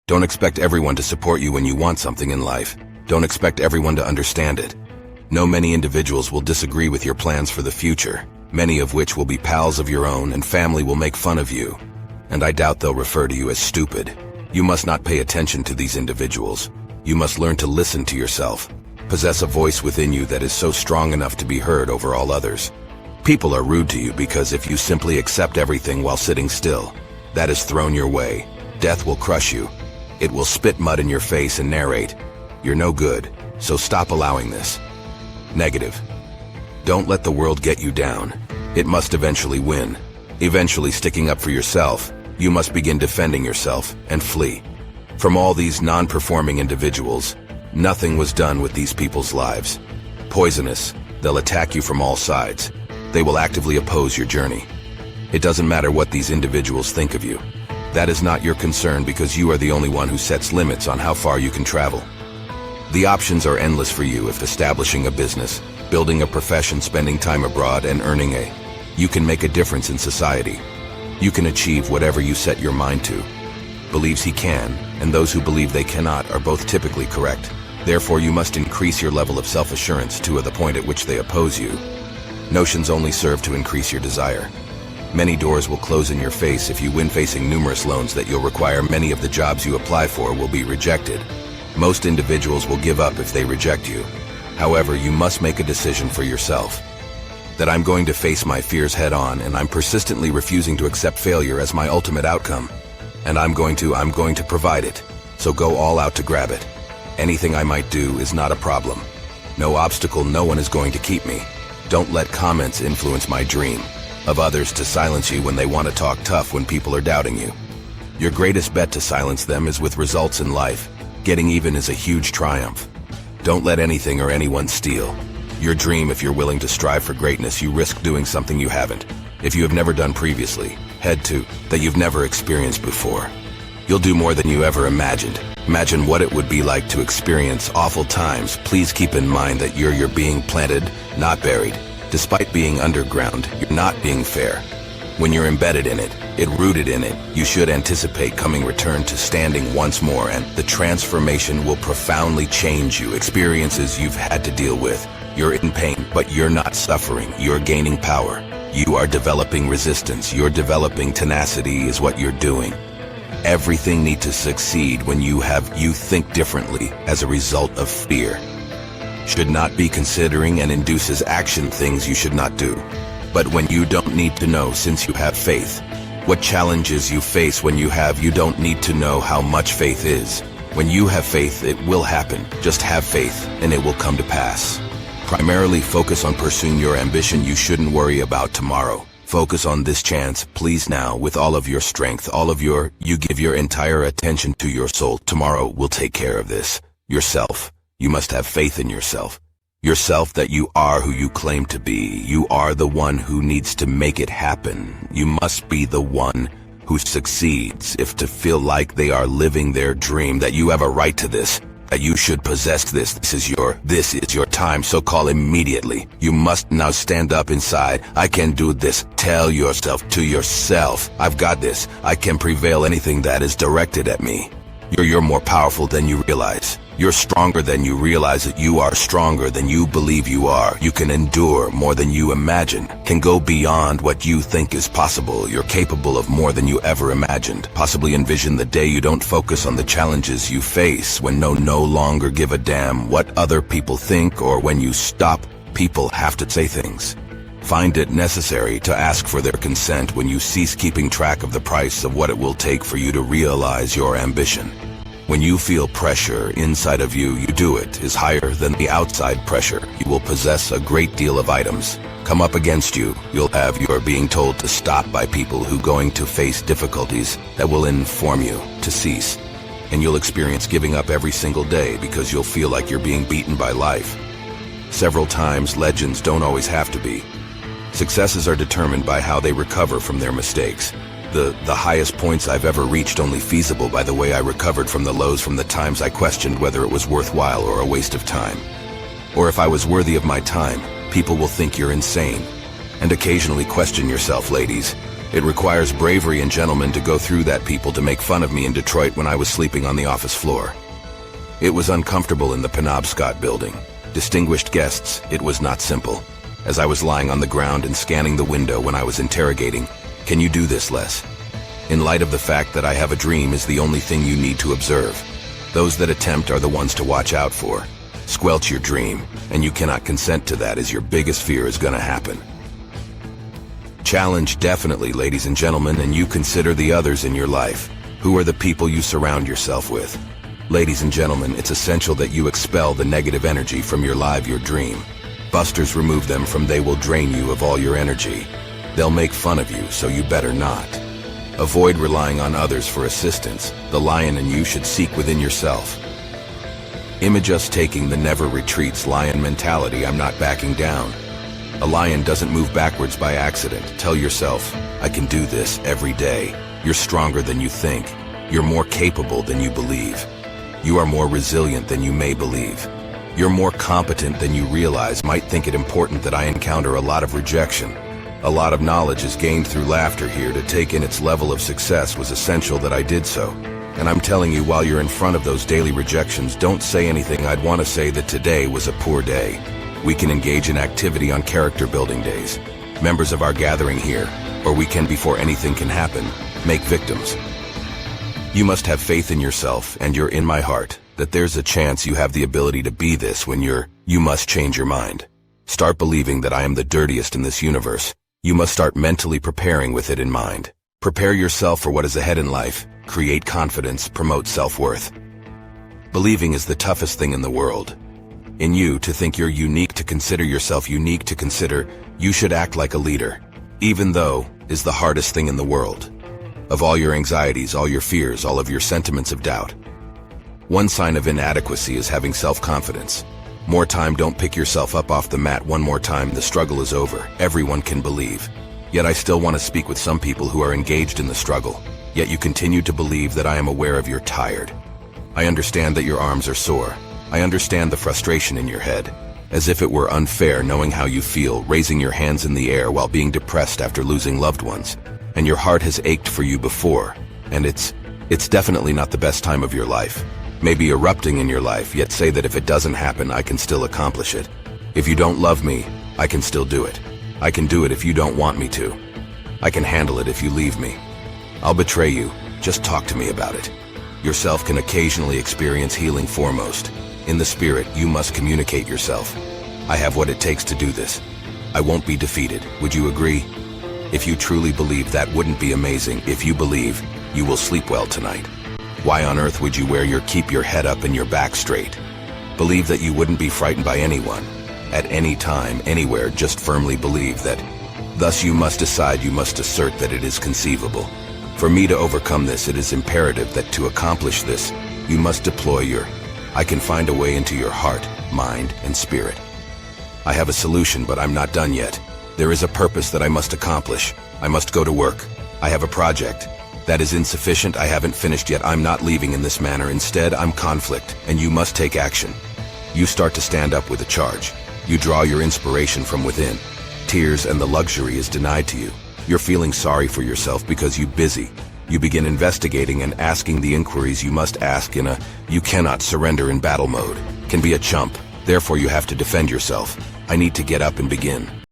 Don't expect everyone to support you when you want something in life. Don't expect everyone to understand it. No, many individuals will disagree with your plans for the future, many of which will be pals of your own, and family will make fun of you. And I doubt they'll refer to you as stupid. You must not pay attention to these individuals. You must learn to listen to yourself. Possess a voice within you that is so strong enough to be heard over all others. People are rude to you because if you simply accept everything while sitting still, that is thrown your way. Death will crush you. It will spit mud in your face and narrate, "You're no good, so stop allowing this." Negative. Don't let the world get you down. It must eventually win. Eventually, sticking up for yourself, you must begin defending yourself and flee. From all these non-performing individuals, nothing was done with these people's lives. Poisonous, they'll attack you from all sides. They will actively oppose your journey. It doesn't matter what these individuals think of you. That is not your concern because you are the only one who sets limits on how far you can travel. The options are endless for you if establishing a business, building a profession, spending time abroad, and earning a. You can make a difference in society. You can achieve whatever you set your mind to. Believes he can, and those who believe they cannot are both typically correct. Therefore, you must increase your level of self-assurance to the point at which they oppose you. Notions only serve to increase your desire. Many doors will close in your face if you win, facing numerous loans that you'll require. Many of the jobs you apply for will be rejected. Most individuals will give up if they reject you. However, you must make a decision for yourself. That I'm going to face my fears head on, and I'm persistently refusing to accept failure as my ultimate outcome. And I'm going to provide it. So go all out to grab it. Anything I might do is not a problem. No obstacle, no one is going to keep me. Don't let comments influence my dream of others to silence you when they want to talk tough when people are doubting you. Your greatest bet to silence them is with results in life. Getting even is a huge triumph. Don't let anything or anyone steal your dream. If you're willing to strive for greatness, you risk doing something you haven't. If you have never done previously, head to that you've never experienced before. You'll do more than you ever imagined. Imagine what it would be like to experience awful times. Please keep in mind that you're being planted, not buried. Despite being underground, you're not being fair. When you're embedded in it, rooted in it, you should anticipate coming return to standing once more, and the transformation will profoundly change you. Experiences you've had to deal with. You're in pain, but you're not suffering. You're gaining power. You are developing resistance. You're developing tenacity is what you're doing. Everything needs to succeed when you think differently as a result of fear. Should not be considering and induces action things you should not do. But when you don't need to know, since you have faith. What challenges you face when you don't need to know how much faith is. When you have faith, it will happen. Just have faith and it will come to pass. Primarily focus on pursuing your ambition. You shouldn't worry about tomorrow. Focus on this chance, please, now, with all of your strength, you give your entire attention to your soul. Tomorrow will take care of this. Yourself. You must have faith in yourself. Yourself, that you are who you claim to be. You are the one who needs to make it happen. You must be the one who succeeds. If to feel like they are living their dream, that you have a right to this, that you should possess this. This is your time, so call immediately. You must now stand up inside. I can do this. Tell yourself to yourself, I've got this. I can prevail anything that is directed at me. You're more powerful than you realize. You're stronger than you realize that you are stronger than you believe you are. You can endure more than you imagine, can go beyond what you think is possible. You're capable of more than you ever imagined. Possibly envision the day you don't focus on the challenges you face, when no longer give a damn what other people think, or when you stop, people have to say things. Find it necessary to ask for their consent when you cease keeping track of the price of what it will take for you to realize your ambition. When you feel pressure inside of you, you do it is higher than the outside pressure. You will possess a great deal of items come up against you. You are being told to stop by people who going to face difficulties that will inform you to cease. And you'll experience giving up every single day because you'll feel like you're being beaten by life. Several times, legends don't always have to be. Successes are determined by how they recover from their mistakes. The highest points I've ever reached only feasible by the way I recovered from the lows, from the times I questioned whether it was worthwhile or a waste of time. Or if I was worthy of my time. People will think you're insane. And occasionally question yourself, ladies. It requires bravery and gentlemen to go through that, people to make fun of me in Detroit when I was sleeping on the office floor. It was uncomfortable in the Penobscot building. Distinguished guests, it was not simple. As I was lying on the ground and scanning the window when I was interrogating, "Can you do this, Les? In light of the fact that I have a dream is the only thing you need to observe. Those that attempt are the ones to watch out for. Squelch your dream, and you cannot consent to that as your biggest fear is gonna happen." Challenge definitely, ladies and gentlemen, and you consider the others in your life. Who are the people you surround yourself with? Ladies and gentlemen, it's essential that you expel the negative energy from your life, your dream. Busters, remove them from they will drain you of all your energy. They'll make fun of you, so you better not. Avoid relying on others for assistance. The lion in you should seek within yourself. Image us taking the never retreats lion mentality. I'm not backing down. A lion doesn't move backwards by accident. Tell yourself, I can do this every day. You're stronger than you think. You're more capable than you believe. You are more resilient than you may believe. You're more competent than you realize. Might think it important that I encounter a lot of rejection. A lot of knowledge is gained through laughter here. To take in its level of success was essential that I did so. And I'm telling you, while you're in front of those daily rejections, don't say anything. I'd want to say that today was a poor day. We can engage in activity on character building days. Members of our gathering here, or we can, before anything can happen, make victims. You must have faith in yourself, and you're in my heart, that there's a chance you have the ability to be this when you must change your mind. Start believing that I am the dirtiest in this universe. You must start mentally preparing with it in mind. Prepare yourself for what is ahead in life. Create confidence, promote self-worth. Believing is the toughest thing in the world. In you, to think you're unique, to consider yourself unique, to consider you should act like a leader, even though, is the hardest thing in the world. Of all your anxieties, all your fears, all of your sentiments of doubt. One sign of inadequacy is having self-confidence. More time, don't pick yourself up off the mat one more time. The struggle is over. Everyone can believe. Yet I still want to speak with some people who are engaged in the struggle. Yet you continue to believe that I am aware of you're tired. I understand that your arms are sore. I understand the frustration in your head. As if it were unfair knowing how you feel, raising your hands in the air while being depressed after losing loved ones. And your heart has ached for you before. And it's definitely not the best time of your life. Maybe erupting in your life, yet say that if it doesn't happen, I can still accomplish it. If you don't love me, I can still do it. I can do it if you don't want me to. I can handle it if you leave me. I'll betray you. Just talk to me about it. Yourself can occasionally experience healing foremost. In the spirit, you must communicate yourself. I have what it takes to do this. I won't be defeated. Would you agree? If you truly believe, that wouldn't be amazing. If you believe, you will sleep well tonight. Why on earth would you keep your head up and your back straight? Believe that you wouldn't be frightened by anyone. At any time, anywhere, just firmly believe that. Thus you must decide, you must assert that it is conceivable. For me to overcome this, it is imperative that to accomplish this, you must deploy your I can find a way into your heart, mind, and spirit. I have a solution, but I'm not done yet. There is a purpose that I must accomplish. I must go to work. I have a project. That is insufficient. I haven't finished yet. I'm not leaving in this manner. Instead, I'm conflict, and you must take action. You start to stand up with a charge. You draw your inspiration from within. Tears and the luxury is denied to you. You're feeling sorry for yourself because you're busy. You begin investigating and asking the inquiries you must ask in a you cannot surrender in battle mode. Can be a chump. Therefore you have to defend yourself. I need to get up and begin.